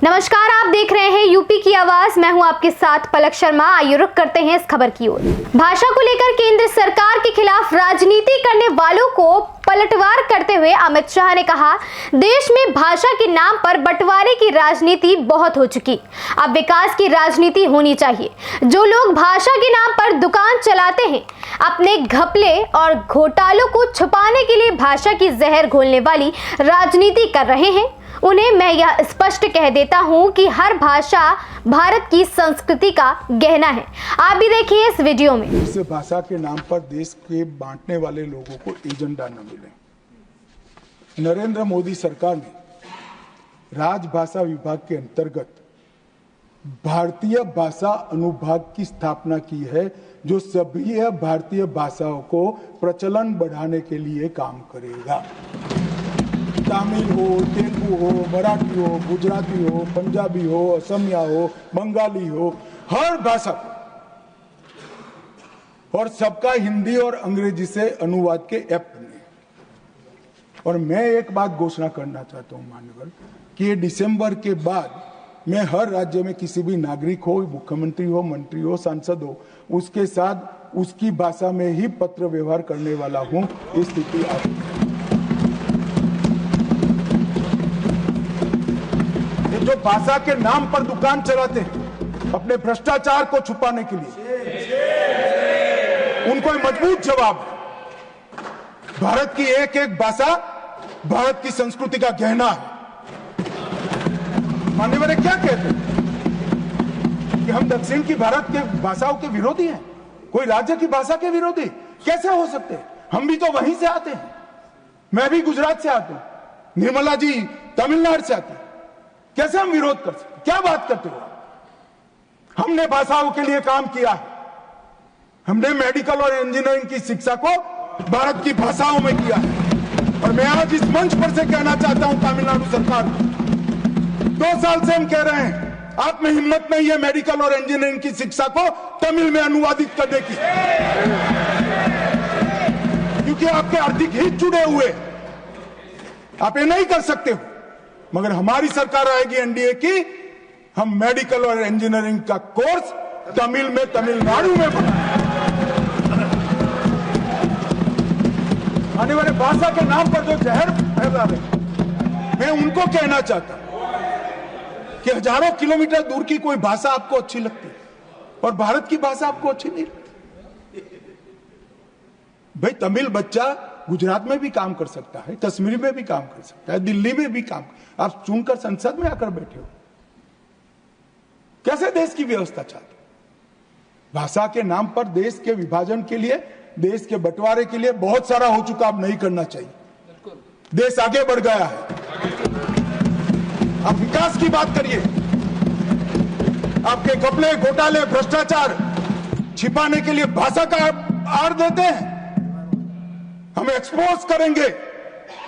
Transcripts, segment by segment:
नमस्कार, आप देख रहे हैं यूपी की आवाज। मैं हूं आपके साथ पलक शर्मा। आइए रुक करते हैं इस खबर की ओर। भाषा को लेकर केंद्र सरकार के खिलाफ राजनीति करने वालों को पलटवार करते हुए अमित शाह ने कहा, देश में भाषा के नाम पर बंटवारे की राजनीति बहुत हो चुकी, अब विकास की राजनीति होनी चाहिए। जो लोग भाषा के नाम पर दुकान चलाते हैं, अपने घपले और घोटालों को छुपाने के लिए भाषा की जहर घोलने वाली राजनीति कर रहे हैं, उन्हें मैं यह स्पष्ट कह देता हूं कि हर भाषा भारत की संस्कृति का गहना है। आप भी देखिए इस वीडियो में। इस भाषा के नाम पर देश के बांटने वाले लोगों को एजेंडा न मिले। नरेंद्र मोदी सरकार ने राजभाषा विभाग के अंतर्गत भारतीय भाषा अनुभाग की स्थापना की है, जो सभी भारतीय भाषाओं को प्रचलन बढ़ाने के लिए काम करेगा। तमिल हो, तेलुगु हो, मराठी हो, गुजराती हो, पंजाबी हो, असमिया हो, बंगाली हो, हर भाषा और सबका हिंदी और अंग्रेजी से अनुवाद के ऐप बने। और मैं एक बात घोषणा करना चाहता हूं मान्यवर, कि ये दिसंबर के बाद मैं हर राज्य में किसी भी नागरिक हो, मुख्यमंत्री हो, मंत्री हो, सांसद हो, उसके साथ उसकी भाषा में ही पत्र व्यवहार करने वाला हूं। इस स्थिति आ जो भाषा के नाम पर दुकान चलाते हैं अपने भ्रष्टाचार को छुपाने के लिए, उनको मजबूत जवाब है। भारत की एक एक भाषा भारत की संस्कृति का गहना है। मान्यवर क्या कहते हैं कि हम दक्षिण की भारत के भाषाओं के विरोधी हैं, कोई राज्य की भाषा के विरोधी कैसे हो सकते हैं? हम भी तो वहीं से आते हैं। मैं भी गुजरात से आता हूं, निर्मला जी तमिलनाडु से आती है। कैसे हम विरोध कर सकते? क्या बात करते हो? हमने भाषाओं के लिए काम किया है। हमने मेडिकल और इंजीनियरिंग की शिक्षा को भारत की भाषाओं में किया है। और मैं आज इस मंच पर से कहना चाहता हूं तमिलनाडु सरकार, 2 साल से हम कह रहे हैं, आप में हिम्मत नहीं है मेडिकल और इंजीनियरिंग की शिक्षा को तमिल में अनुवादित करने की, क्योंकि आपके आर्थिक हित जुड़े हुए, आप ये नहीं कर सकते हो। मगर हमारी सरकार आएगी एनडीए की, हम मेडिकल और इंजीनियरिंग का कोर्स तमिल में तमिलनाडु में आने वाले भाषा के नाम पर जो जहर फैला रहे, मैं उनको कहना चाहता हूं कि हजारों किलोमीटर दूर की कोई भाषा आपको अच्छी लगती है और भारत की भाषा आपको अच्छी नहीं लगती। भाई तमिल बच्चा गुजरात में भी काम कर सकता है, कश्मीर में भी काम कर सकता है, दिल्ली में भी काम। आप चुनकर संसद में आकर बैठे हो, कैसे देश की व्यवस्था चाहते हो? भाषा के नाम पर देश के विभाजन के लिए, देश के बंटवारे के लिए बहुत सारा हो चुका, अब नहीं करना चाहिए। देश आगे बढ़ गया है। आप विकास की बात करिए। आपके घपले, घोटाले, भ्रष्टाचार छिपाने के लिए भाषा का आड़ देते हैं। हम एक्सपोज करेंगे,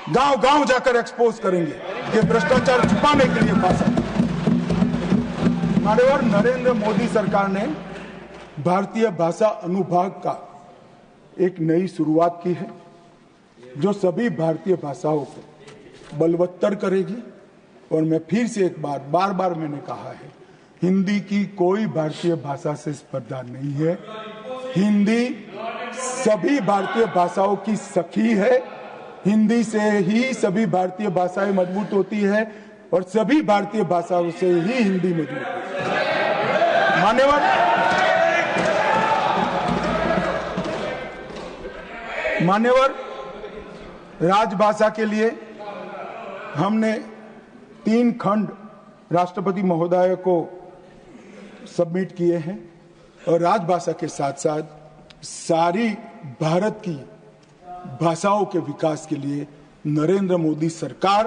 गांव गांव जाकर एक्सपोज करेंगे कि भ्रष्टाचार छुपाने के लिए भाषा। माननीय नरेंद्र मोदी सरकार ने भारतीय भाषा अनुभाग का एक नई शुरुआत की है, जो सभी भारतीय भाषाओं को बलवत्तर करेगी। और मैं फिर से एक बार बार मैंने कहा है, हिंदी की कोई भारतीय भाषा से स्पर्धा नहीं है। हिंदी सभी भारतीय भाषाओं की सखी है। हिंदी से ही सभी भारतीय भाषाएं मजबूत होती है और सभी भारतीय भाषाओं से ही हिंदी मजबूत होती है। मान्यवर राजभाषा के लिए हमने 3 खंड राष्ट्रपति महोदय को सबमिट किए हैं और राजभाषा के साथ साथ सारी भारत की भाषाओं के विकास के लिए नरेंद्र मोदी सरकार,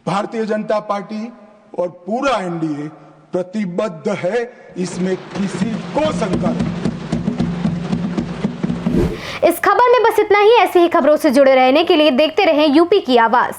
भारतीय जनता पार्टी और पूरा एनडीए प्रतिबद्ध है। इसमें किसी को शंका नहीं। इस खबर में बस इतना ही। ऐसे ही खबरों से जुड़े रहने के लिए देखते रहें यूपी की आवाज।